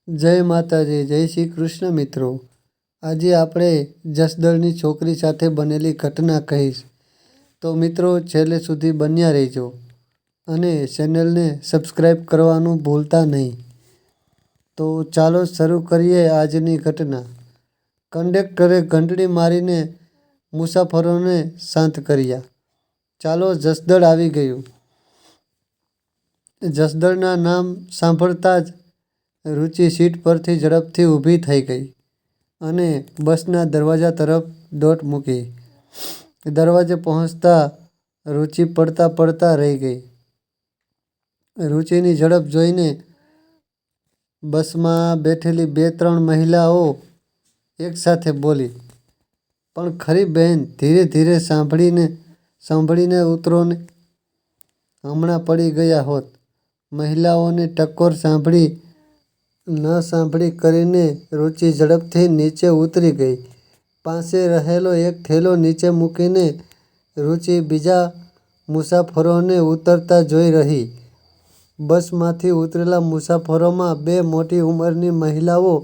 જય માતાજી, જય શ્રી કૃષ્ણ મિત્રો। આજે આપણે જસદણની છોકરી સાથે બનેલી ઘટના કહીશ, તો મિત્રો છેલ્લે સુધી બન્યા રહેજો અને ચેનલને સબસ્ક્રાઈબ કરવાનું ભૂલતા નહીં। તો ચાલો શરૂ કરીએ આજની ઘટના। કંડક્ટરે ઘંટડી મારીને મુસાફરોને શાંત કર્યા। ચાલો જસદણ આવી ગયું। જસદણના નામ સાંભળતા જ રુચિ સીટ પરથી ઝડપથી ઊભી થઈ ગઈ અને બસના દરવાજા તરફ દોટ મૂકી। દરવાજે પહોંચતા રુચિ પડતા પડતા રહી ગઈ। રુચિની ઝડપ જોઈને બસમાં બેઠેલી 2-3 મહિલાઓ એકસાથે બોલી, "પણ ખરી બહેન, ધીરે ધીરે સાંભળીને ઉતરો ને, હમણાં પડી ગયા હોત।" મહિલાઓની ટકોર ન સાંભળી કરીને રુચિ ઝડપથી નીચે ઉતરી ગઈ। પાસે રહેલો એક થેલો નીચે મૂકીને રુચિ બીજા મુસાફરોને ઉતરતા જોઈ રહી। બસમાંથી ઉતરેલા મુસાફરોમાં 2 મોટી ઉંમરની મહિલાઓ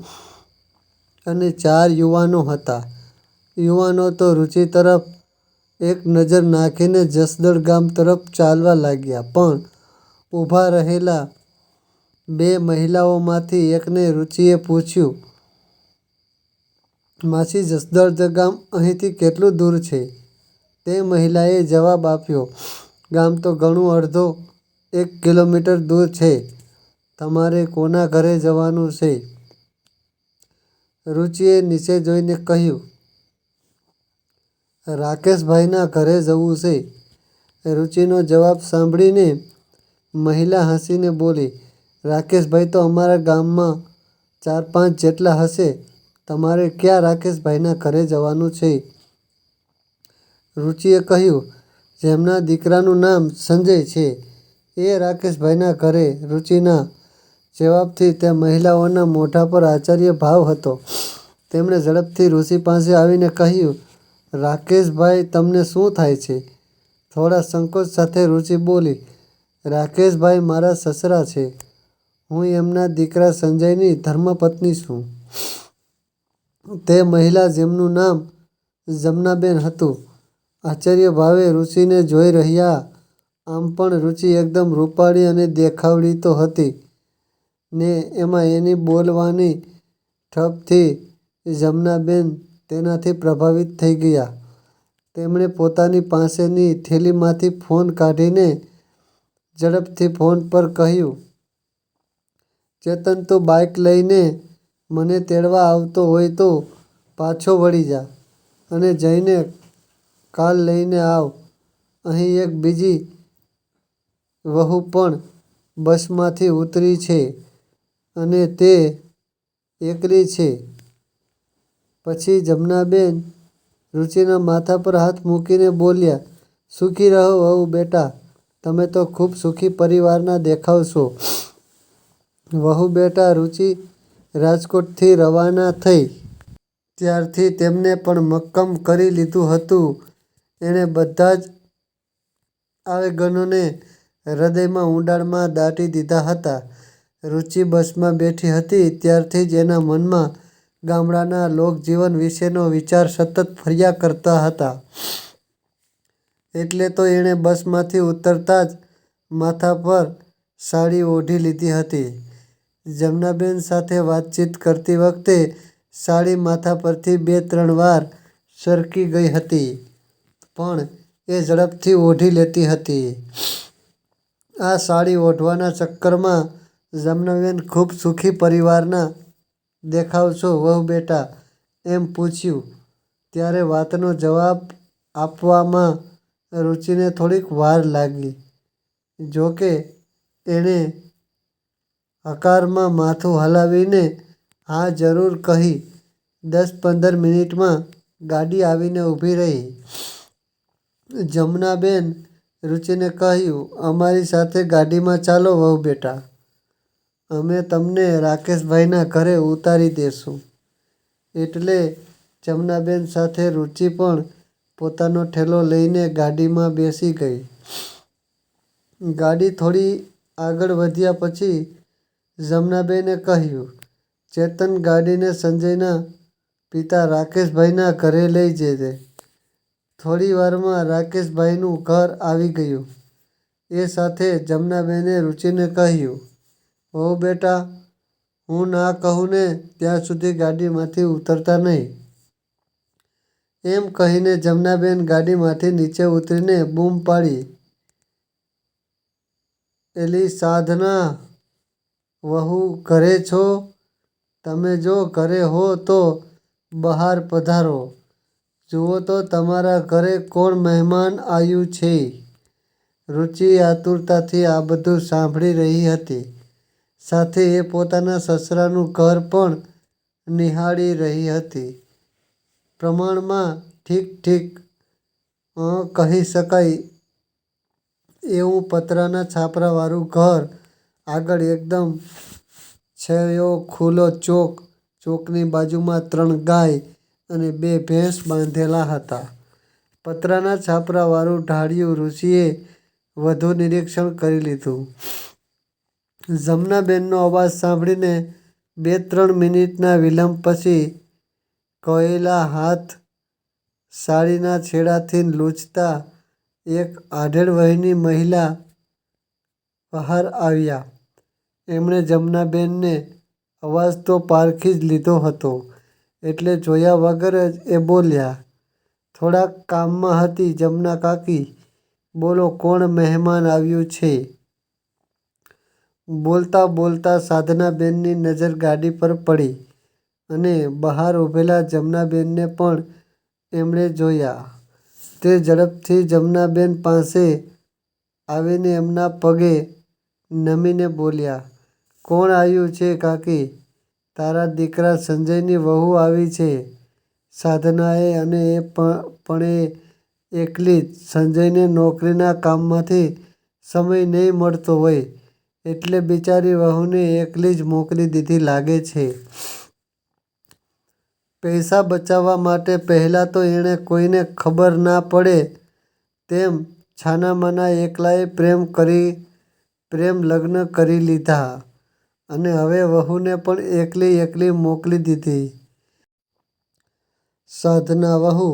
અને 4 યુવાનો હતા। યુવાનો તો રુચિ તરફ એક નજર નાખીને જસદણ ગામ તરફ ચાલવા લાગ્યા, પણ ઊભા રહેલા 2 મહિલાઓમાંથી એકને રુચિએ પૂછ્યું, "માસી, જસદણ ગામ અહીંથી કેટલું દૂર છે?" તે મહિલાએ જવાબ આપ્યો, "ગામ તો ઘણું, અડધો 1 કિલોમીટર દૂર છે। તમારે કોના ઘરે જવાનું છે?" રુચિએ નીચે જોઈને કહ્યું, "રાકેશભાઈના ઘરે જવું છે." રુચિનો જવાબ સાંભળીને મહિલા હસીને બોલી, "રાકેશભાઈ તો અમારા ગામમાં 4-5 જેટલા હશે। તમારે ક્યાં રાકેશભાઈના ઘરે જવાનું છે?" રુચિએ કહ્યું, "જેમના દીકરાનું નામ સંજય છે, એ રાકેશભાઈના ઘરે." રુચિના જવાબથી તે મહિલાઓના મોઢા પર આશ્ચર્ય ભાવ હતો। તેમણે ઝડપથી રુચિ પાસે આવીને કહ્યું, "રાકેશભાઈ, તમને શું થાય છે?" થોડા સંકોચ સાથે રુચિ બોલી, "રાકેશભાઈ મારા સસરા છે। હું એમના દીકરા સંજયની ધર્મપત્ની છું." તે મહિલા, જેમનું નામ જમનાબેન હતું, આશ્ચર્ય ભાવે રુચિને જોઈ રહ્યા। આમ પણ રુચિ એકદમ રૂપાળી અને દેખાવડી તો હતી ને, એમાં એની બોલવાની ઠપથી જમનાબેન તેનાથી પ્રભાવિત થઈ ગયા। તેમણે પોતાની પાસેની થેલીમાંથી ફોન કાઢીને ઝડપથી ફોન પર કહ્યું, "ચેતન, તું બાઇક લઈને મને તેડવા આવતો હોય તો પાછો વળી જા અને જઈને કાલ લઈને આવ। અહીં એક બીજી વહુ પણ બસમાંથી ઉતરી છે અને તે એકલી છે." પછી જમનાબેન રુચિના માથા પર હાથ મૂકીને બોલ્યા, "સુખી રહો વહુ બેટા, તમે તો ખૂબ સુખી પરિવારના દેખાવ છો." વહુ બેટા રુચિ રાજકોટથી રવાના થઈ ત્યારથી તેમને પણ મક્કમ કરી લીધું હતું। એણે બધા જ આવેગોને હૃદયના ઊંડાણમાં દાટી દીધા હતા। રુચિ બસમાં બેઠી હતી ત્યારથી જ એના મનમાં ગામડાના લોકજીવન વિશેનો વિચાર સતત ફર્યા કરતા હતા। એટલે તો એણે બસમાંથી ઉતરતા જ માથા પર સાડી ઓઢી લીધી હતી। જમનાબેન સાથે વાતચીત કરતી વખતે સાડી માથા પરથી 2-3 વાર સરકી ગઈ હતી, પણ એ ઝડપથી ઓઢી લેતી હતી। આ સાડી ઓઢવાના ચક્કરમાં જમનાબેન ખૂબ સુખી પરિવારના દેખાવ છો વહુ બેટા, એમ પૂછ્યું ત્યારે વાતનો જવાબ આપવામાં રુચિને થોડીક વાર લાગી। જોકે એણે હકારમાં માથું હલાવીને હા જરૂર કહી। 10-15 મિનિટમાં ગાડી આવીને ઊભી રહી। જમનાબેન રુચિને કહ્યું, "અમારી સાથે ગાડીમાં ચાલો વહુ બેટા, અમે તમને રાકેશભાઈના ઘરે ઉતારી દઈશું." એટલે જમનાબેન સાથે રુચિ પણ પોતાનો ઠેલો લઈને ગાડીમાં બેસી ગઈ। ગાડી થોડી આગળ વધ્યા પછી જમનાબેને કહ્યું, ચેતન ગાડીને સંજયના પિતા રાકેશભાઈના ઘરે લઈ જશે. થોડી વારમાં રાકેશભાઈનું ઘર આવી ગયું. એ સાથે જમનાબેને રુચિને કહ્યું, "વહુ બેટા, હું ના કહું ને ત્યાં સુધી ગાડીમાંથી ઉતરતા નહીં." એમ કહીને જમનાબેન ગાડીમાંથી નીચે ઉતરીને બૂમ પાડી, "એલી સાધના, વહુ ઘરે છો? તમે જો ઘરે હો તો બહાર પધારો. જુઓ તો તમારા ઘરે કોણ મહેમાન આવ્યું છે." રુચિ આતુરતાથી આ બધું સાંભળી રહી હતી. સાથે એ પોતાના સસરાનું ઘર પણ નિહાળી રહી હતી. પ્રમાણમાં ઠીક કહી શકાય એવું પતરાના છાપરાવાળું ઘર. આગળ એકદમ છેયો ખુલ્લો ચોક. ચોકની બાજુમાં 3 ગાય અને 2 ભેંસ બાંધેલા હતા. પતરાના છાપરાવાળું ઢાળિયું રુચિએ વધુ નિરીક્ષણ કરી લીધું. જમનાબેનનો અવાજ સાંભળીને 2-3 મિનિટના વિલંબ પછી કહેલા હાથ સાડીના છેડાથી લૂછતા એક આધેડ વયની મહિલા બહાર આવ્યા. એમણે જમનાબેનને અવાજ તો પારખી જ લીધો હતો એટલે જોયા વગર જ એ બોલ્યા, "થોડાક કામમાં હતી જમના કાકી. બોલો, કોણ મહેમાન આવ્યું છે?" બોલતા બોલતા સાધનાબેનની નજર ગાડી પર પડી અને બહાર ઊભેલા જમનાબેનને પણ એમણે જોયા. તે ઝડપથી જમનાબેન પાસે આવીને એમના પગે નમીને બોલ્યા, "કોણ આવ્યું છે કાકી?" "તારા દીકરા સંજયની વહુ આવી છે." સાધનાએ અને એ પણ એકલી જ. સંજયને નોકરીના કામમાંથી સમય નહીં મળતો હોય એટલે બિચારી વહુને એકલી જ મોકલી દીધી લાગે છે. પૈસા બચાવવા માટે પહેલાં તો એણે કોઈને ખબર ના પડે તેમ છાનામાના એકલાએ પ્રેમ લગ્ન કરી લીધા અને હવે વહુને પણ એકલી મોકલી દીધી. સાધના વહુ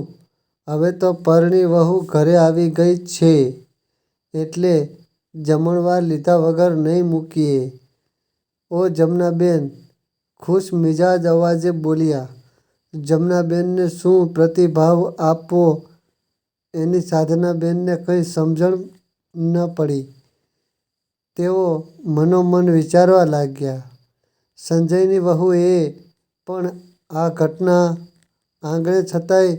હવે તો પરણી વહુ ઘરે આવી ગઈ છે એટલે જમણવાર લીધા વગર નહીં મૂકીએ." "ઓ જમનાબેન," ખુશમિજાજ અવાજે બોલ્યા. જમનાબેનને શું પ્રતિભાવ આપવો એની સાધનાબેનને કંઈ સમજણ ન પડી. તેઓ મનોમન વિચારવા લાગ્યા. સંજયની વહુ એ પણ આ ઘટના આંગણે છતાંય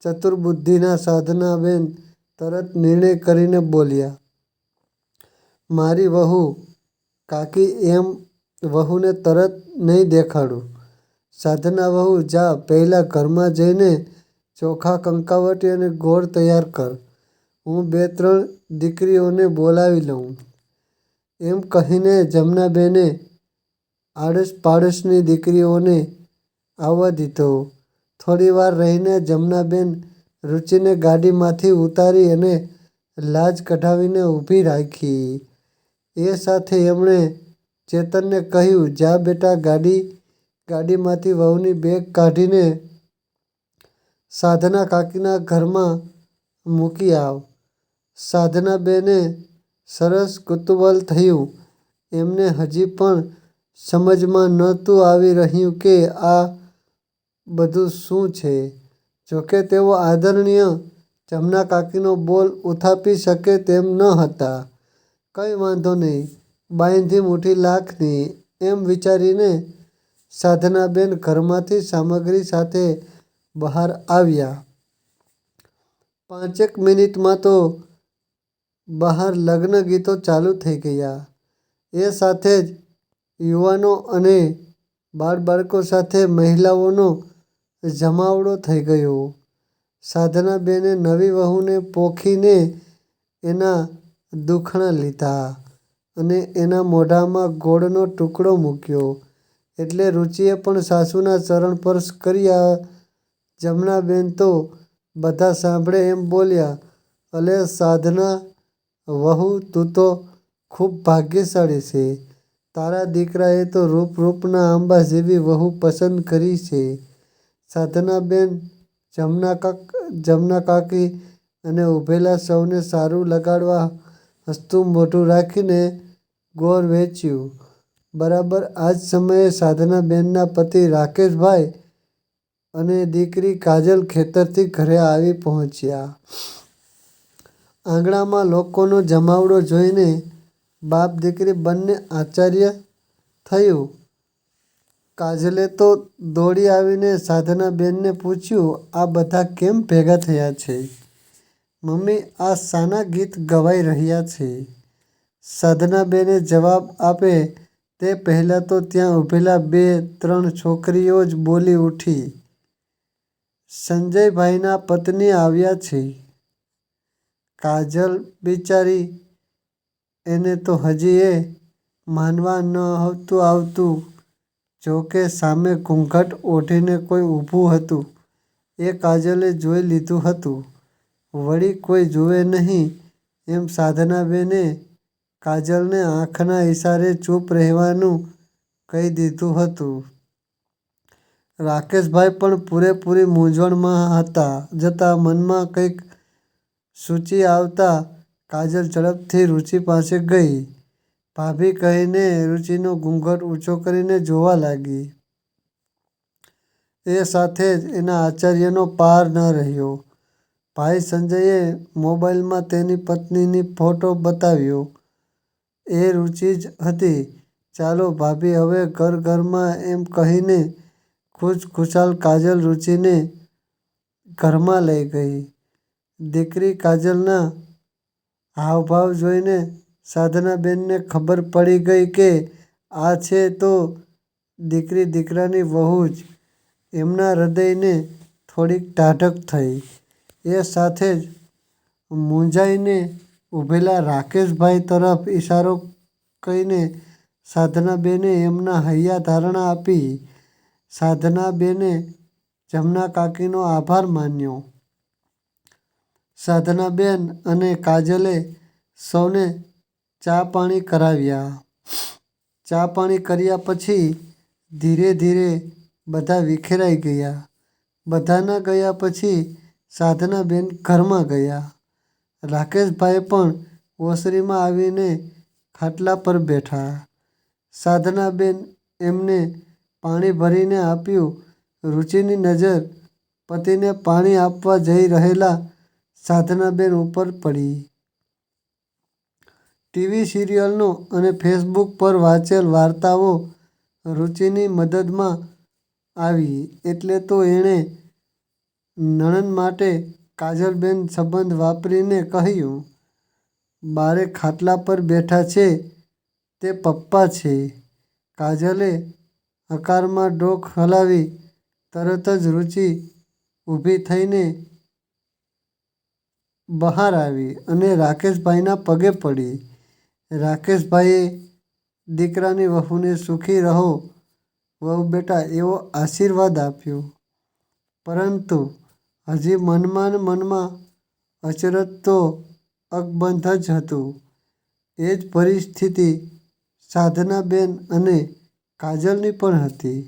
ચતુર્બુદ્ધિના સાધનાબેન તરત નિર્ણય કરીને બોલ્યા, "મારી વહુ કાકી, એમ વહુને તરત નહીં દેખાડું. સાધના વહુ, જા પહેલાં ઘરમાં જઈને ચોખા, કંકાવટી અને ગોળ તૈયાર કર. હું 2-3 દીકરીઓને બોલાવી લઉં." એમ કહીને જમનાબેને આડોશ-પાડોશની દીકરીઓને આવવા દીધો. થોડીવાર રહીને જમનાબેન રુચિને ગાડીમાંથી ઉતારી અને લાજ કઢાવીને ઊભી રાખી. એ સાથે એમણે ચેતનને કહ્યું, "જા બેટા, ગાડીમાંથી વહુની બેગ કાઢીને સાધના કાકીના ઘરમાં મૂકી આવ." સાધનાબેને સરસ કુતૂહલ થયું. એમને હજી પણ સમજમાં નહોતું આવી રહ્યું કે આ બધું શું છે. જોકે તેઓ આદરણીય જમના કાકીનો બોલ ઉથાપી શકે તેમ ન હતા. "કંઈ વાંધો નહીં, બાંયધી મુઠ્ઠી લાખની." એમ વિચારીને સાધનાબેન ઘરમાંથી સામગ્રી સાથે બહાર આવ્યા. 5 મિનિટમાં તો બહાર લગ્ન ગીતો ચાલુ થઈ ગયા. એ સાથે જ યુવાનો અને બાળબાળકો સાથે મહિલાઓનો જમાવડો થઈ ગયો. સાધનાબેને નવી વહુને પોખીને એના દુખણા લીધા અને એના મોઢામાં ગોળનો ટુકડો મૂક્યો એટલે રુચિએ પણ સાસુના ચરણસ્પર્શ કર્યા. જમનાબેન તો બધા સાંભળે એમ બોલ્યા, "અલે સાધના વહુ, તું તો ખૂબ ભાગ્યશાળી છે. તારા દીકરાએ તો રૂપના આંબા જેવી વહુ પસંદ કરી છે. સાધનાબેન જમના કાકી અને ઊભેલા સૌને સારું લગાડવા હસતું મોઢું રાખીને ગોળ વેચ્યું. બરાબર આ જ સમયે સાધનાબેનના પતિ રાકેશભાઈ અને દીકરી કાજલ ખેતરથી ઘરે આવી પહોંચ્યા. આંગણામાં લોકોનો જમાવડો જોઈને બાપ દીકરી બંને આશ્ચર્ય થયું. કાજલે તો દોડી આવીને સાધનાબેનને પૂછ્યું, આ બધા કેમ ભેગા થયા છે? મમ્મી, આ શાના ગીત ગવાઈ રહ્યા છે? સાધનાબેને જવાબ આપે તે પહેલાં તો ત્યાં ઊભેલા 2-3 છોકરીઓ જ બોલી ઉઠી, સંજયભાઈના પત્ની આવ્યા છે. કાજલ બિચારી, એને તો હજી એ માનવા નહોતું આવતું. જોકે સામે ઘૂંઘટ ઓઢીને કોઈ ઊભું હતું એ કાજલે જોઈ લીધું હતું. વળી કોઈ જુએ નહીં એમ સાધનાબેને કાજલને આંખના ઈશારે ચૂપ રહેવાનું કહી દીધું હતું. રાકેશભાઈ પણ પૂરેપૂરી મૂંઝવણમાં હતા. જતાં મનમાં કંઈક સૂચી આવતાં કાજલ ઝડપથી રુચિ પાસે ગઈ. ભાભી કહીને રુચિનો ઘૂંઘટ ઊંચો કરીને જોવા લાગી. એ સાથે જ એના આશ્ચર્યનો પાર ન રહ્યો. ભાઈ સંજયે મોબાઈલમાં તેની પત્નીની ફોટો બતાવ્યો. એ રુચિ જ હતી. ચાલો ભાભી હવે ઘરમાં એમ કહીને ખુશખુશાલ કાજલ રુચિને ઘરમાં લઈ ગઈ. દીકરી કાજલના હાવભાવ જોઈને સાધનાબેનને ખબર પડી ગઈ કે આ છે તો દીકરી દીકરાની વહુ જ. એમના હૃદયને થોડીક ઠાઠક થઈ. એ સાથે જ મૂંઝાઈને ઊભેલા રાકેશભાઈ તરફ ઈશારો કરીને સાધનાબેને એમના હૈયા ધારણા આપી. સાધનાબેને જમના કાકીનો આભાર માન્યો. સાધનાબેન અને કાજલે સૌને ચા પાણી કરાવ્યા. ચા પાણી કર્યા પછી ધીરે ધીરે બધા વિખેરાઈ ગયા. બધાના ગયા પછી સાધનાબેન ઘરમાં ગયા. રાકેશભાઈ પણ ઓસરીમાં આવીને ખાટલા પર બેઠા. સાધનાબેન એમને પાણી ભરીને આપ્યું. રુચિની નજર પતિને પાણી આપવા જઈ રહેલા સાધનાબેન ઉપર પડી. ટીવી સિરિયલો અને ફેસબુક પર વાંચેલ વાર્તાઓ રુચિની મગજમાં આવી એટલે તો એણે નણંદ માટે કાજલબેન સંબંધ વાપરીને કહ્યું, બારે ખાટલા પર બેઠા છે તે પપ્પા છે. કાજલે હકારમાં ડોક હલાવી. તરત જ રુચિ ઊભી થઈને બહાર આવી અને રાકેશભાઈના પગે પડી. રાકેશભાઈએ દીકરાની વહુને સુખી રહો વહુ બેટા એવો આશીર્વાદ આપ્યો. પરંતુ હજી મનમાં ને મનમાં અચરજ તો અકબંધ જ હતું. એ જ પરિસ્થિતિ સાધનાબેન અને કાજલની પણ હતી.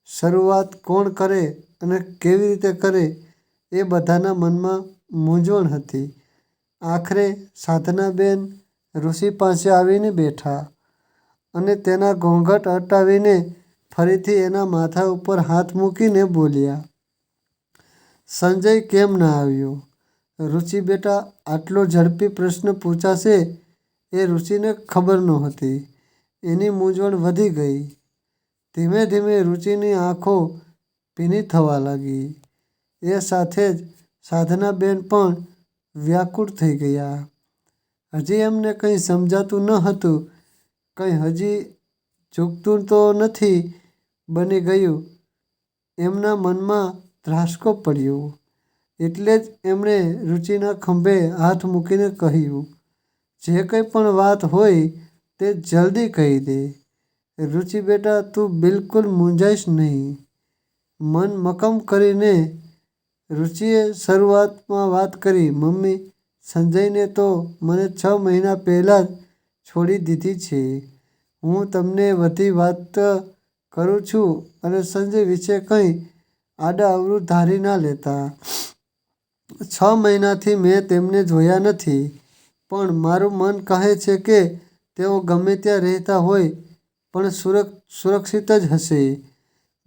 શરૂઆત કોણ કરે અને કેવી રીતે કરે એ બધાના મનમાં મૂંઝવણ હતી. આખરે સાધનાબેન રુચિ પાસે આવીને બેઠા અને તેના ઘોંઘટ હટાવીને ફરીથી એના માથા ઉપર હાથ મૂકીને બોલ્યા, સંજય કેમ ના આવ્યો? રુચિ બેટા, આટલો ઝડપી પ્રશ્ન પૂછાશે એ રુચિને ખબર નહોતી. એની મૂંઝવણ વધી ગઈ. ધીમે ધીમે રુચિની આંખો ભીની થવા લાગી. એ સાથે જ સાધનાબેન પણ વ્યાકુળ થઈ ગયા. હજી એમને કંઈ સમજાતું ન હતું. કંઈ હજી ચૂકતું તો નથી બની ગયું. એમના મનમાં ધ્રાસકો પડ્યો. એટલે જ એમણે રુચિના ખંભે હાથ મૂકીને કહ્યું, જે કંઈ પણ વાત હોય તે જલ્દી કહી દે. રુચિ બેટા, તું બિલકુલ મૂંઝાઈશ નહીં. મન મક્કમ કરીને રુચિએ શરૂઆતમાં વાત કરી, મમ્મી, સંજયને તો મને 6 મહિના પહેલાં જ છોડી દીધી છે. હું તમને બધી વાત કરું છું અને સંજય વિશે કંઈ આડા અવરું ધારી ના લેતા. 6 મહિનાથી મેં તેમને જોયા નથી, પણ મારું મન કહે છે કે તેઓ ગમે ત્યાં રહેતા હોય પણ સુરક્ષિત જ હશે.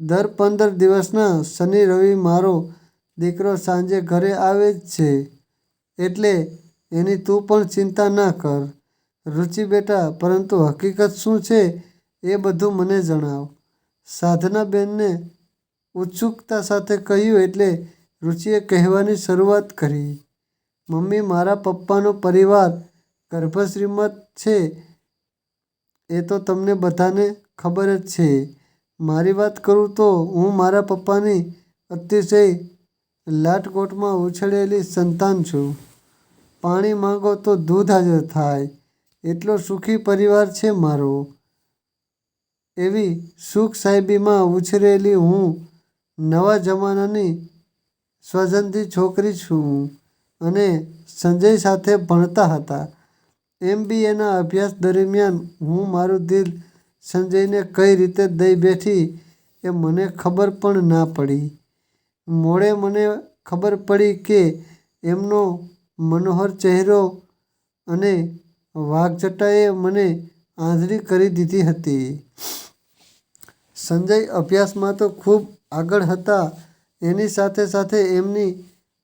દર 15 દિવસના શનિ રવિ મારો દીકરો સાંજે ઘરે આવે જ છે, એટલે એની તું પણ ચિંતા ના કર. રુચિ બેટા, પરંતુ હકીકત શું છે એ બધું મને જણાવ. સાધનાબેનને ઉત્સુકતા સાથે કહ્યું એટલે રુચિએ કહેવાની શરૂઆત કરી. મમ્મી, મારા પપ્પાનો પરિવાર ગર્ભશ્રીમંત છે એ તો તમને બધાને ખબર જ છે. મારી વાત કરું તો હું મારા પપ્પાની અતિશય લાટકોટમાં ઉછળેલી સંતાન છું. પાણી માંગો તો દૂધ હાજર થાય એટલો સુખી પરિવાર છે મારો. એવી સુખ સાહેબીમાં ઉછરેલી હું નવા જમાનાની સ્વજંદી છોકરી છું અને સંજય સાથે ભણતા હતા. MBAના અભ્યાસ દરમિયાન હું મારું દિલ સંજયને કઈ રીતે દઈ બેઠી એ મને ખબર પણ ના પડી. મોડે મને ખબર પડી કે એમનો મનોહર ચહેરો અને વાઘજટાએ મને આંધળી કરી દીધી હતી. સંજય અભ્યાસમાં તો ખૂબ આગળ હતા, એની સાથે સાથે એમની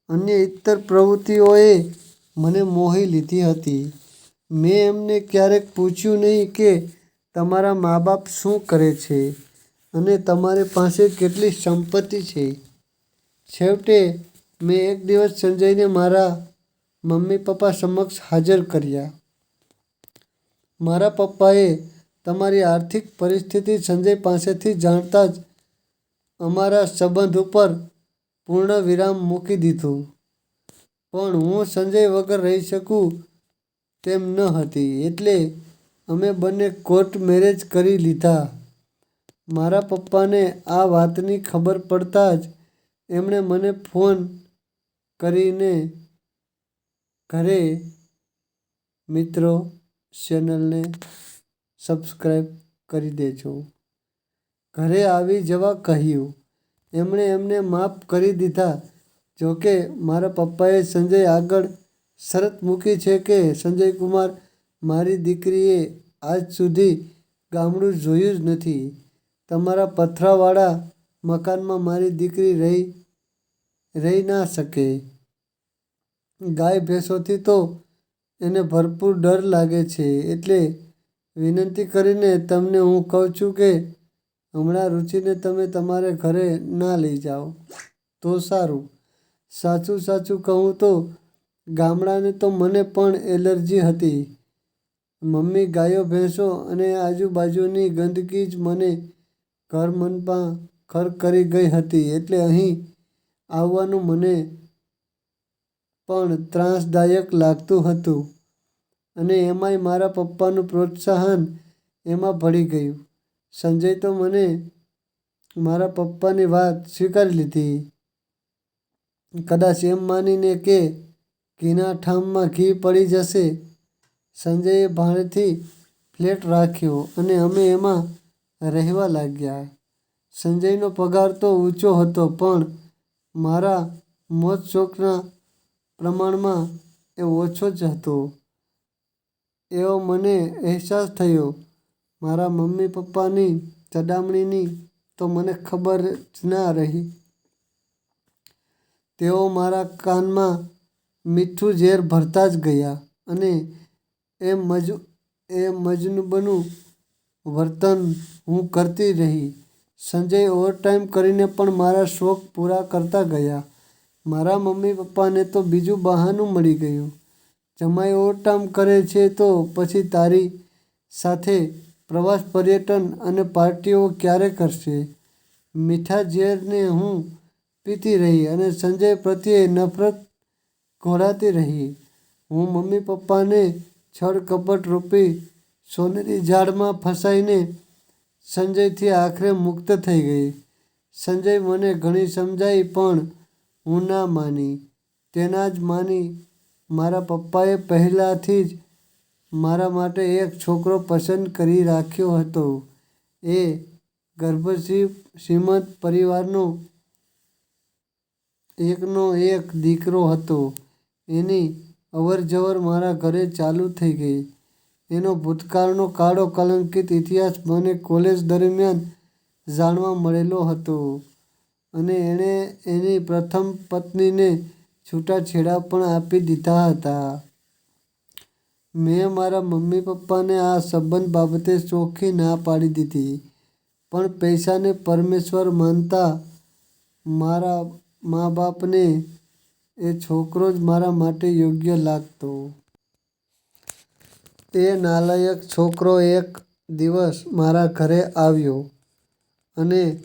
અન્ય ઇત્તર પ્રવૃત્તિઓએ મને મોહી લીધી હતી. મેં એમને ક્યારેક પૂછ્યું નહીં કે તમારા મા બાપ શું કરે છે અને તમારી પાસે કેટલી સંપત્તિ છે. છેવટે મેં એક દિવસ સંજયને મારા મમ્મી પપ્પા સમક્ષ હાજર કર્યા. મારા પપ્પાએ તમારી આર્થિક પરિસ્થિતિ સંજય પાસેથી જાણતા જ અમારા સંબંધ ઉપર પૂર્ણ વિરામ મૂકી દીધું. પણ હું સંજય વગર રહી શકું તેમ ન હતી, એટલે અમે બંને કોર્ટ મેરેજ કરી લીધા. મારા પપ્પાને આ વાતની ખબર પડતાં જ એમણે મને ફોન કરીને ઘરે મિત્રો, ચેનલને સબસ્ક્રાઈબ કરી દેજો. ઘરે આવી જવા કહ્યું. એમણે એમને માફ કરી દીધા. જોકે મારા પપ્પાએ સંજય આગળ શરત મૂકી છે કે સંજયકુમાર, મારી દીકરીએ આજ સુધી ગામડું જોયું જ નથી. તમારા પથરાવાળા મકાનમાં મારી દીકરી રહી ના શકે. ગાય ભેંસોથી તો એને ભરપૂર ડર લાગે છે, એટલે વિનંતી કરીને તમને હું કહું છું કે હમણાં રુચિને તમે તમારે ઘરે ના લઈ જાઓ તો સારું. સાચું કહું તો ગામડાની તો મને પણ એલર્જી હતી. મમ્મી, ગાયો ભેંસો અને આજુબાજુની ગંદકી જ મને ઘર ખર કરી ગઈ હતી, એટલે અહીં આવવાનું મને પણ ત્રાસદાયક લાગતું હતું અને એમાંય મારા પપ્પાનું પ્રોત્સાહન એમાં ભળી ગયું. સંજય તો મને મારા પપ્પાની વાત સ્વીકારી લીધી, કદાચ એમ માનીને કે ઘીના ઠામમાં ઘી પડી જશે. સંજયે ભાડેથી ફ્લેટ રાખ્યો અને અમે એમાં રહેવા લાગ્યા. સંજયનો પગાર તો ઊંચો હતો, પણ મારા મોજ શોખના પ્રમાણમાં એ ઓછો જ હતો. એવો મને અહેસાસ થયો. મારા મમ્મી પપ્પાની ચડામણીની તો મને ખબર જ ના રહી. તેઓ મારા કાનમાં મીઠું ઝેર ભરતા જ ગયા અને એ મજનુબનું વર્તન હું કરતી રહી. સંજય ઓવરટાઈમ કરીને પણ મારા શોખ પૂરા કરતા ગયા. મારા મમ્મી પપ્પાને તો બીજું બહાનું મળી ગયું. જમાઈ ઓવરટાઈમ કરે છે તો પછી તારી સાથે પ્રવાસ, પર્યટન અને પાર્ટીઓ ક્યારે કરશે? મીઠા ઝેરને હું પીતી રહી અને સંજય પ્રત્યે નફરત ઘોળાતી રહી. હું મમ્મી પપ્પાને છળ કપટ રૂપી સોનેરી જાળમાં ફસાઈને સંજયથી આખરે મુક્ત થઈ ગઈ. સંજય મને ઘણી સમજાવી પણ હું ના માની. તેના જ માની મારા પપ્પાએ પહેલાથી જ મારા માટે એક છોકરો પસંદ કરી રાખ્યો હતો. એ ગર્ભથી શ્રીમંત પરિવારનો એકનો એક દીકરો હતો. એની અવરજવર મારા ઘરે ચાલુ થઈ ગઈ. એનો ભૂતકાળનો કાળો કલંકિત ઇતિહાસ મને કોલેજ દરમિયાન જાણવા મળેલો હતો અને એણે એની પ્રથમ પત્નીને છૂટાછેડા પણ આપી દીધા હતા. મેં મારા મમ્મી પપ્પાને આ સંબંધ બાબતે ચોખ્ખી ના પાડી દીધી, પણ પૈસાને પરમેશ્વર માનતા મારા મા બાપને એ છોકરો જ મારા માટે યોગ્ય લાગતો. એ નાલાયક છોકરો એક દિવસ મારા ઘરે આવ્યો અને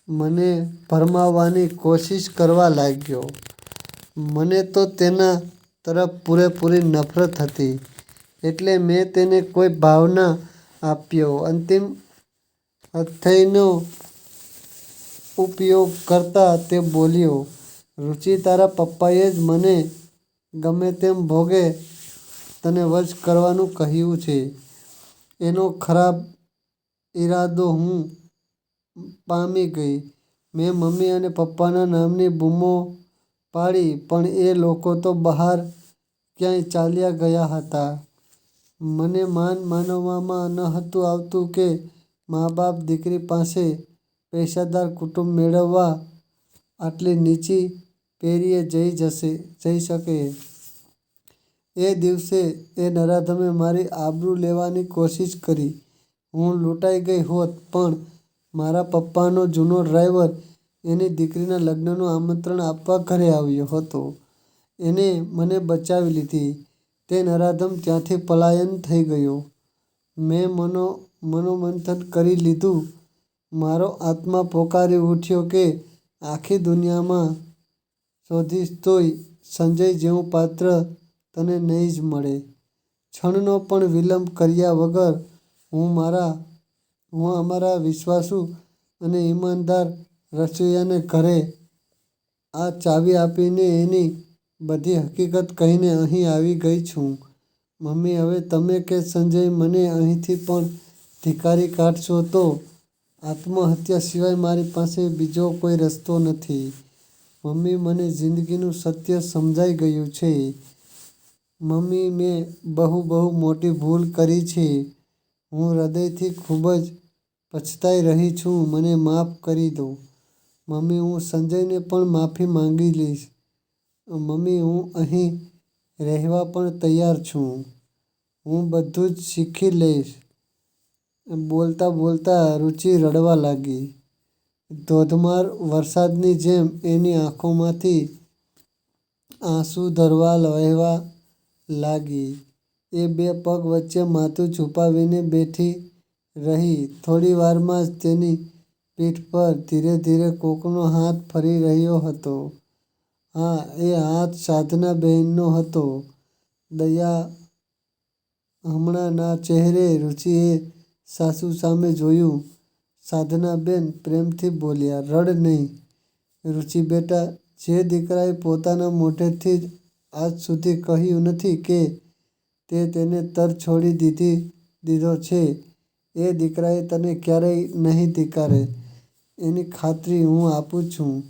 મને ભરમાવવાની કોશિશ કરવા લાગ્યો. મને તો તેના તરફ પૂરેપૂરી નફરત હતી, એટલે મેં તેને કોઈ ભાવ ના આપ્યો. અંતિમ હથિયારનો ઉપયોગ કરતા તે બોલ્યો, "રુચિ, તારા પપ્પાએ જ મને ગમે તેમ ભોગે તને વશ કરવાનું કહ્યું છે." એનો ખરાબ ઈરાદો હું પામી ગઈ. મેં મમ્મી અને પપ્પાના નામની બૂમો પાડી, પણ એ લોકો તો બહાર ક્યાંય ચાલ્યા ગયા હતા. મને માનવામાં નહોતું આવતું કે મા-બાપ દીકરી પાસે પૈસાદાર કુટુંબ મેળવવા આટલી નીચી પેરીએ જઈ શકે. એ દિવસે એ નરાધમે મારી આબરૂ લેવાની કોશિશ કરી. હું લૂંટાઈ ગઈ હોત, પણ મારા પપ્પાનો જૂનો ડ્રાઈવર એની દીકરીના લગ્નનું આમંત્રણ આપવા ઘરે આવ્યો હતો. એણે મને બચાવી લીધી. તે નરાધમ ત્યાંથી પલાયન થઈ ગયો. મેં મનોમંથન કરી લીધું. મારો આત્મા પોકારી ઉઠ્યો કે આખી દુનિયામાં શોધીશ તોય સંજય જેવું પાત્ર તને નહીં જ મળે. ક્ષણનો પણ વિલંબ કર્યા વગર હું અમારા વિશ્વાસુ અને ઈમાનદાર રસોઈયાને ઘરે આ ચાવી આપીને એની બધી હકીકત કહીને અહીં આવી ગઈ છું. મમ્મી, હવે તમે કે સંજય મને અહીંથી પણ ધકેલી કાઢશો તો આત્મહત્યા સિવાય મારી પાસે બીજો કોઈ રસ્તો નથી. મમ્મી, મને જિંદગીનું સત્ય સમજાઈ ગયું છે. મમ્મી, મેં બહુ મોટી ભૂલ કરી છે. હું હૃદયથી ખૂબ જ પછતાઈ રહી છું. મને માફ કરી દો. મમ્મી, હું સંજયને પણ માફી માંગી લઈશ. મમ્મી, હું અહીં રહેવા પણ તૈયાર છું. હું બધું જ શીખી લઈશ. બોલતા રુચિ રડવા લાગી. ધોધમાર વરસાદની જેમ એની આંખોમાંથી આંસુધારા વહેવા લાગી. એ બે પગ વચ્ચે માથું છુપાવીને બેઠી રહી. થોડી વારમાં જ તેની પીઠ પર ધીરે ધીરે કોકનો હાથ ફરી રહ્યો હતો. હા, એ હાથ સાધનાબેનનો હતો. દયામણના ચહેરે રુચિએ સાસુ સામે જોયું. સાધનાબેન પ્રેમથી બોલ્યાં, "રડ નહીં, રુચિ બેટા. જે દીકરાએ પોતાના મોઢેથી જ આજ સુધી કહ્યું નથી કે તે તેને તર છોડી દીધો છે, એ દીકરાએ તને ક્યારેય નહીં ધિક્કારે. એની ખાતરી હું આપું છું.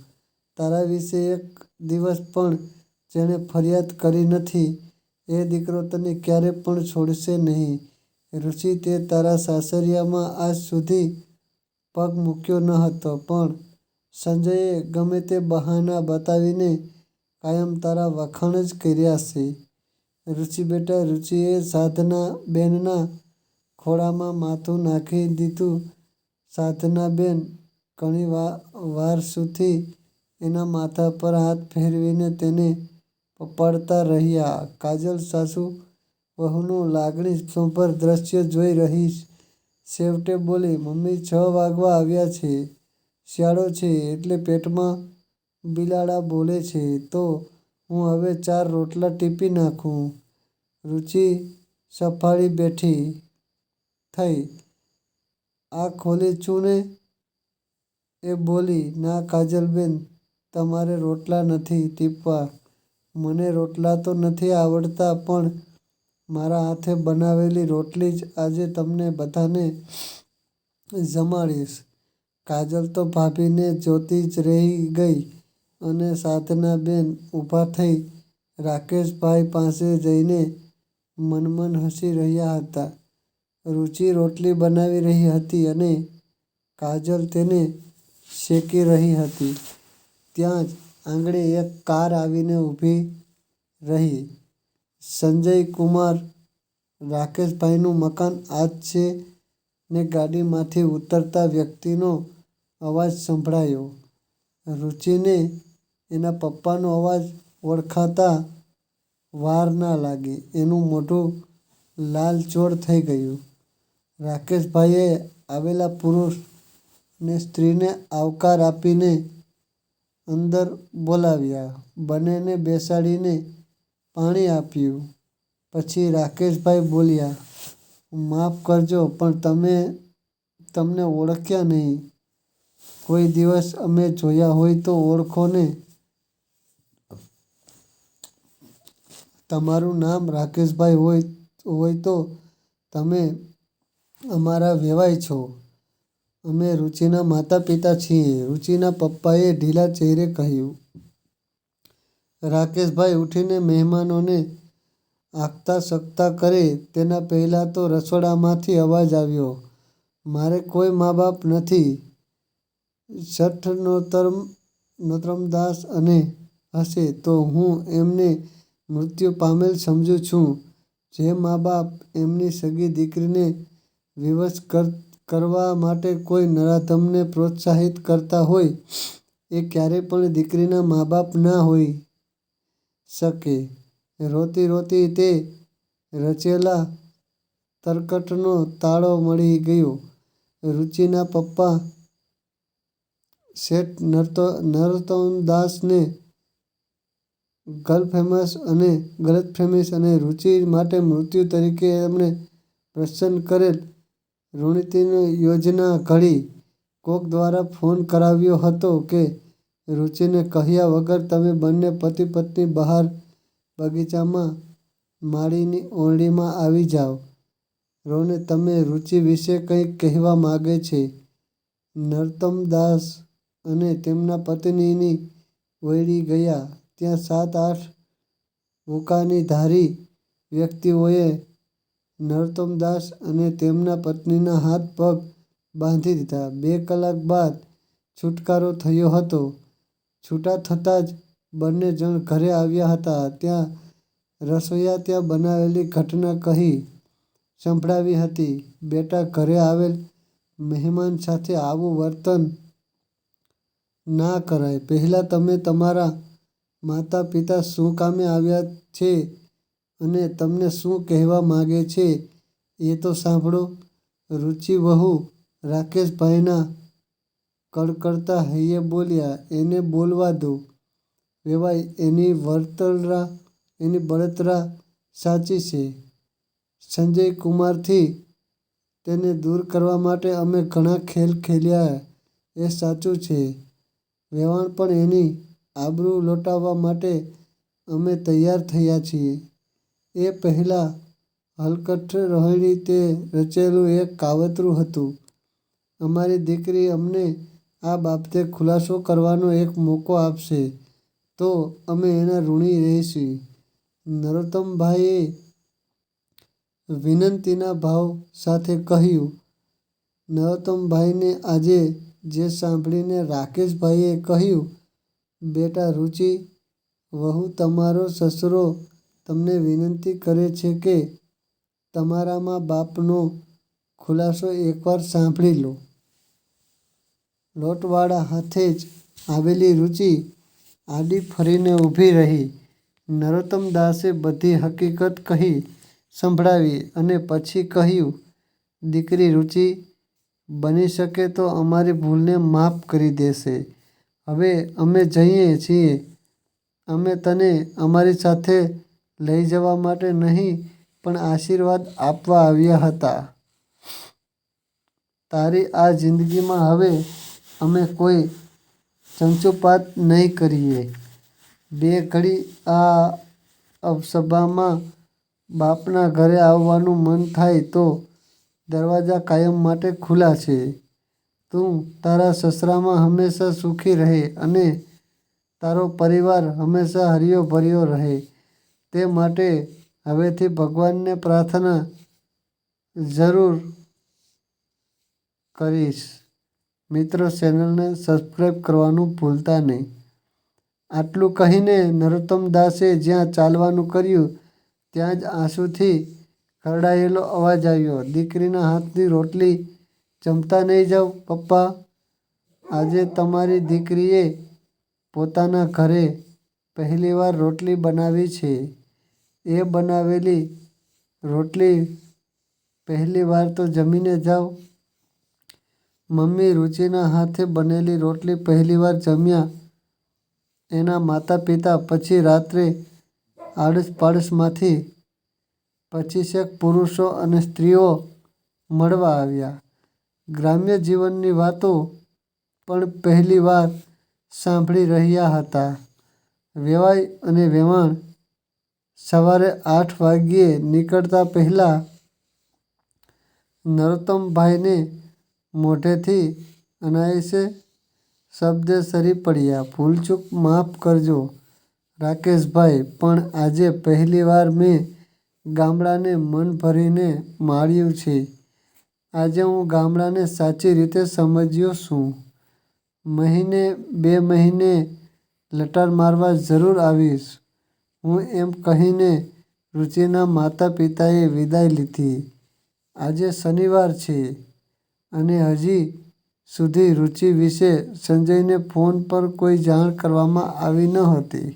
તારા વિશે એક દિવસ પણ જેણે ફરિયાદ કરી નથી, એ દીકરો તને ક્યારેય પણ છોડશે નહીં. રુચિ, તે તારા સાસરિયામાં આજ સુધી પગ મૂક્યો ન હતો, પણ સંજયે ગમે તે બહાના બતાવીને કાયમ તારા વખાણ જ કર્યા છે. રુચિ બેટા." રુચિએ સાધનાબેનના ખોળામાં માથું નાખી દીધું. સાધનાબેન ઘણી વાર સુધી એના માથા પર હાથ ફેરવીને તેને પપાડતા રહ્યા. કાજલ સાસુ વહુનું લાગણીસભર દ્રશ્ય જોઈ રહી છેવટે બોલી, "મમ્મી, 6 વાગવા આવ્યા છે. શિયાળો છે એટલે પેટમાં બિલાડા બોલે છે, તો હું હવે 4 રોટલા ટીપી નાખું." રુચિ સફાળી બેઠી થઈ. "આંખ ખોલી છું ને?" એ બોલી. "ના કાજલબેન, તમારે રોટલા નથી ટીપવા. મને રોટલા તો નથી આવડતા, પણ મારા હાથે બનાવેલી રોટલી જ આજે તમને બધાને જમાડીશ. કાજલ તો ભાભીને જોતી જ રહી ગઈ અને સાધનાબેન ઊભા થઈ રાકેશભાઈ પાસે જઈને મનમન હસી રહ્યા હતા. રુચિ રોટલી બનાવી રહી હતી અને કાજલ તેને શેકી રહી હતી. ત્યાં જ આંગણે એક કાર આવીને ઊભી રહી. સંજય કુમાર, રાકેશભાઈનું મકાન આ જ છે ને? ગાડીમાંથી ઉતરતા વ્યક્તિનો અવાજ સંભળાયો. રુચિને એના પપ્પાનો અવાજ ઓળખાતા વાર ના લાગી. એનું મોઢું લાલચોળ થઈ ગયું. રાકેશભાઈએ આવેલા પુરુષ અને સ્ત્રીને આવકાર આપીને અંદર બોલાવ્યા. બંનેને બેસાડીને પાણી આપ્યું. પછી રાકેશભાઈ બોલ્યા, માફ કરજો પણ તમને ઓળખ્યા નહીં. કોઈ દિવસ અમે જોયા હોય તો ઓળખો ને? તમારું નામ રાકેશભાઈ હોય તો તમે અમારા વેવાઈ છો. અમે રુચિના માતા પિતા છીએ, રુચિના પપ્પાએ ઢીલા ચહેરે કહ્યું. રાકેશભાઈ ઉઠીને મહેમાનોને આગતા સગતા કરે તેના પહેલાં તો રસોડામાંથી અવાજ આવ્યો, મારે કોઈ મા બાપ નથી. શઠ નરોત્તમદાસ અને હશે તો હું એમને મૃત્યુ પામેલ સમજું છું. જે મા બાપ એમની સગી દીકરીને વિવશ કરવા માટે કોઈ નરાધમને પ્રોત્સાહિત કરતા હોય એ ક્યારેય પણ દીકરીના મા બાપ ના હોઈ શકે. રોતી રોતી તે રચેલા તરકટનો તાળો મળી ગયો. રુચિના પપ્પા શેઠ નરોત્તમદાસને ગલતફહેમી અને રુચિ માટે મૃત્યુ તરીકે એમણે પસંદ કરેલ ઋણનીતિની યોજના ઘડી. કોક દ્વારા ફોન કરાવ્યો હતો કે રુચિને કહ્યા વગર તમે બંને પતિ પત્ની બહાર બગીચામાં માળીની ઓરડીમાં આવી જાઓ. રોને તમને રુચિ વિશે કંઈક કહેવા માગે છે. નરોત્તમદાસ અને તેમના પત્નીની ઓરડી ગયા. ત્યાં 7-8 બુકાનીધારી વ્યક્તિઓએ નરોત્તમદાસ અને તેમના પત્નીના હાથ પગ બાંધી દીધા. 2 કલાક બાદ છૂટકારો થયો હતો. છૂટા થતાં જ બંને જણ ઘરે આવ્યા હતા. ત્યાં રસોઈએ ત્યાં બનેલી ઘટના કહી સંભળાવી હતી. બેટા, ઘરે આવેલ મહેમાન સાથે આવું વર્તન ના કરાય. પહેલાં તમે તમારા માતા પિતા શું કામે આવ્યા છે અને તમને શું કહેવા માગે છે એ તો સાંભળો. રુચિ વહુ રાકેશભાઈના કડકડતા હૈયે બોલ્યા, એને બોલવા દો વેવાઈ, એની બળતરા સાચી છે. સંજય કુમારથી તેને દૂર કરવા માટે અમે ઘણા ખેલ ખેલ્યા એ સાચું છે. વેવાણ પણ એની આબરૂ લૂંટાવવા માટે અમે તૈયાર થયા છીએ. એ પહેલાં હલકટ રોહિણી તે રચેલું એક કાવતરું હતું. અમારી દીકરી અમને આ બાબતે ખુલાસો કરવાનો એક મોકો આપશે તો અમે એના ઋણી રહીશું. નરોત્તમભાઈએ વિનંતીના ભાવ સાથે કહ્યું. નરોત્તમભાઈને આજે જે સાંભળીને રાકેશભાઈએ કહ્યું, બેટા રુચિ વહુ, તમારો સસરો તમને વિનંતી કરે છે કે તમારા મા બાપનો ખુલાસો એકવાર સાંભળી લો. લોટવાળા હાથે જ આવેલી રુચિ આડી ફરીને ઊભી રહી. નરોત્તમદાસે બધી હકીકત કહી સંભળાવી અને પછી કહ્યું, દીકરી રુચિ બની શકે તો અમારી ભૂલને માફ કરી દેશે. હવે અમે જઈએ છીએ. અમે તને અમારી સાથે લઈ જવા માટે નહીં પણ આશીર્વાદ આપવા આવ્યા હતા. તારી આ જિંદગીમાં હવે અમે કોઈ ચંચુપાત નહીં કરીએ. 2 ઘડી આ અભસભામાં બાપના ઘરે આવવાનું મન થાય તો દરવાજા કાયમ માટે ખુલ્લા છે. તું તારા સસરામાં હંમેશા સુખી રહે અને તારો પરિવાર હંમેશા હર્યો ભર્યો રહે તે માટે હવેથી ભગવાનને પ્રાર્થના જરૂર કરીશ. મિત્રો, ચેનલને સબસ્ક્રાઈબ કરવાનું ભૂલતા નહીં. આટલું કહીને નરોત્તમ દાસે જ્યાં ચાલવાનું કર્યું ત્યાં જ આંસુથી ખરડાયેલો અવાજ આવ્યો, દીકરીના હાથની રોટલી જમતા નહીં જાઓ પપ્પા? આજે તમારી દીકરીએ પોતાના ઘરે પહેલીવાર રોટલી બનાવી છે. એ બનાવેલી રોટલી પહેલીવાર તો જમીને જાઓ. મમ્મી રુચિના હાથે બનેલી રોટલી પહેલીવાર જમ્યા એના માતા પિતા. પછી રાત્રે આડોશ પાડોશમાંથી 25 પુરુષો અને સ્ત્રીઓ મળવા આવ્યા. ગ્રામ્ય જીવનની વાતો પણ પહેલીવાર સાંભળી રહ્યા હતા. વેવાઈ અને વેવાણ સવારે 8 વાગ્યે નીકળતા પહેલાં નરોત્તમભાઈને મોઢેથી અનાયાસે શબ્દ સરી પડ્યા, ભૂલચૂક માફ કરજો રાકેશભાઈ, પણ આજે પહેલીવાર મેં ગામડાને મન ભરીને માણ્યું છે. આજે હું ગામડાને સાચી રીતે સમજ્યો છું. મહિને 2 મહિને લટાર મારવા જરૂર આવીશ હું, એમ કહીને રુચિના માતા પિતાએ વિદાય લીધી. આજે શનિવાર છે અને હજી સુધી રુચિ વિશે સંજયને ફોન પર કોઈ જાણ કરવામાં આવી ન હતી.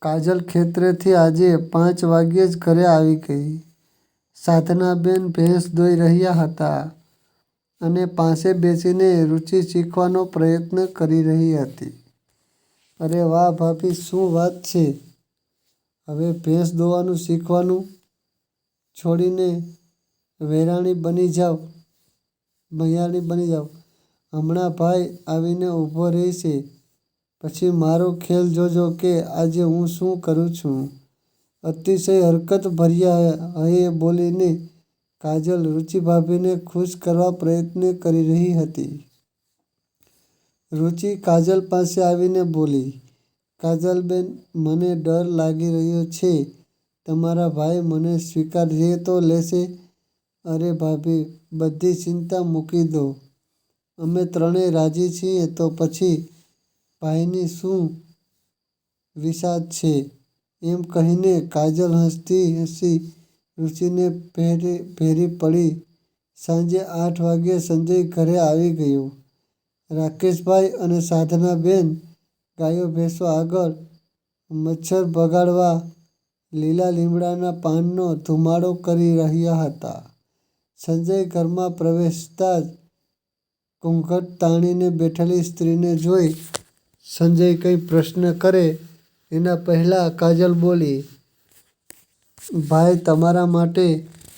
કાજલ ખેતરેથી આજે 5 વાગ્યે જ ઘરે આવી ગઈ. સાધનાબેન ભેંસ દોઈ રહ્યા હતા અને પાસે બેસીને રુચિ શીખવાનો પ્રયત્ન કરી રહી હતી. અરે વાહ ભાભી, શું વાત છે! હવે ભેંસ દોવાનું શીખવાનું છોડીને વૈયાણી બની જાવ. હમણાં ભાઈ આવીને ઊભો રહેશે પછી મારો ખેલ જોજો કે આજે હું શું કરું છું. અતિશય હરકતભર્યા હૈયે બોલીને કાજલ રુચિભાભીને ખુશ કરવા પ્રયત્ન કરી રહી હતી. રુચિ કાજલ પાસે આવીને બોલી, કાજલબેન, મને ડર લાગી રહ્યો છે. તમારા ભાઈ મને સ્વીકારી તો લેશે? અરે ભાભી, બધી ચિંતા મૂકી દો. અમે ત્રણેય રાજી છીએ તો પછી ભાઈની શું વિસાદ છે? એમ કહીને કાજલ હસતી હસી રુચિને ભેરી પડી. સાંજે 8 વાગ્યે સંજય ઘરે આવી ગયો. રાકેશભાઈ અને સાધનાબેન ગાયો ભેંસો આગળ મચ્છર ભગાડવા લીલા લીમડાના પાનનો ધુમાડો કરી રહ્યા હતા. સંજય ઘરમાં પ્રવેશતા જ ઘૂંઘટ તાણીને બેઠેલી સ્ત્રીને જોઈ સંજય કંઈ પ્રશ્ન કરે એના પહેલાં કાજલ બોલી, ભાઈ તમારા માટે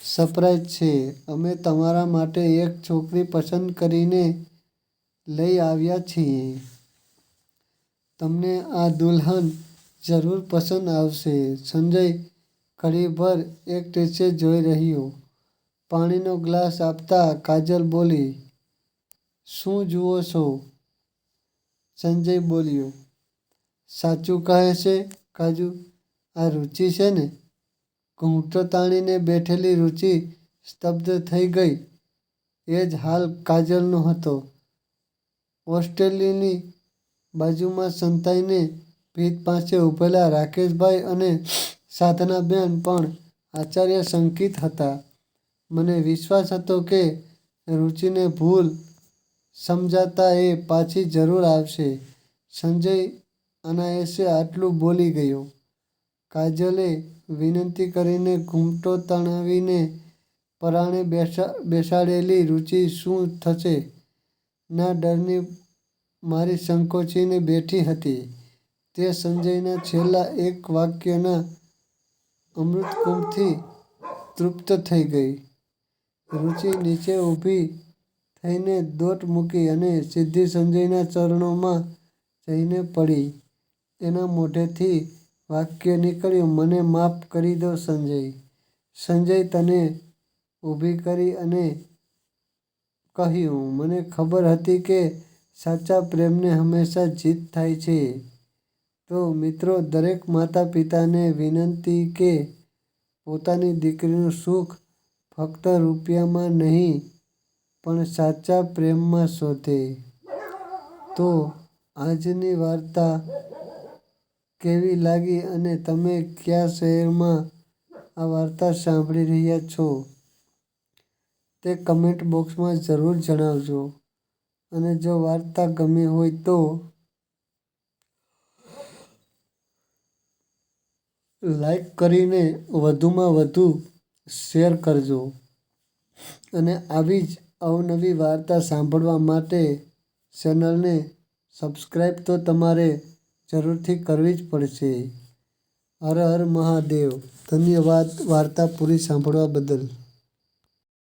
સરપ્રાઈઝ છે. અમે તમારા માટે એક છોકરી પસંદ કરીને લઈ આવ્યા છીએ. તમને આ દુલ્હન જરૂર પસંદ આવશે. સંજય ઘડીભર એકટસે જોઈ રહ્યો. પાણીનો ગ્લાસ આપતા કાજલ બોલી, શું જુઓ છો? સંજય બોલ્યો, સાચું કહે છે કાજુ, આ રુચિ છે ને? ઘૂંટો તાણીને બેઠેલી રુચિ સ્તબ્ધ થઈ ગઈ. એ જ હાલ કાજલનો હતો. હોસ્ટેલની બાજુમાં સંતાઈને ભીત પાસે ઊભેલા રાકેશભાઈ અને સાધનાબેન પણ આશ્ચર્યચકિત હતા. મને વિશ્વાસ હતો કે રુચિને ભૂલ સમજાતા એ પાછી જરૂર આવશે. સંજય અનાયાસે આટલું બોલી ગયો. કાજલે વિનંતી કરીને ઘૂંટો તાણવીને પરાણે બેસાડેલી રુચિ શું થશે ના ડરની મારી સંકોચીને બેઠી હતી. તે સંજયના છેલ્લા એક વાક્યના અમૃતકુંભથી તૃપ્ત થઈ ગઈ. રુચિ નીચે ઊભી થઈને દોટ મૂકી અને સીધી સંજયના ચરણોમાં જઈને પડી. એના મોઢેથી વાક્ય નીકળ્યું, મને માફ કરી દો સંજય. સંજય તને ઊભી કરી અને કહ્યું, મને ખબર હતી કે સાચા પ્રેમને હંમેશા જીત થાય છે. તો મિત્રો, દરેક માતા પિતાને વિનંતી કે પોતાની દીકરીનું સુખ ફક્ત રૂપિયામાં નહીં પણ સાચા પ્રેમમાં શોધે. તો આજની વાર્તા કેવી લાગી અને તમે કયા શહેરમાં આ વાર્તા સાંભળી રહ્યા છો તે કમેન્ટ બોક્સમાં જરૂર જણાવજો. અને જો વાર્તા ગમી હોય તો લાઈક કરીને વધુમાં વધુ શેર કરજો. અને આવી જ અવનવી વાર્તા સાંભળવા માટે ચેનલને સબસ્ક્રાઈબ તો તમારે જરૂરથી કરવી જ પડશે. હર હર મહાદેવ. ધન્યવાદ વાર્તા પૂરી સાંભળવા બદલ.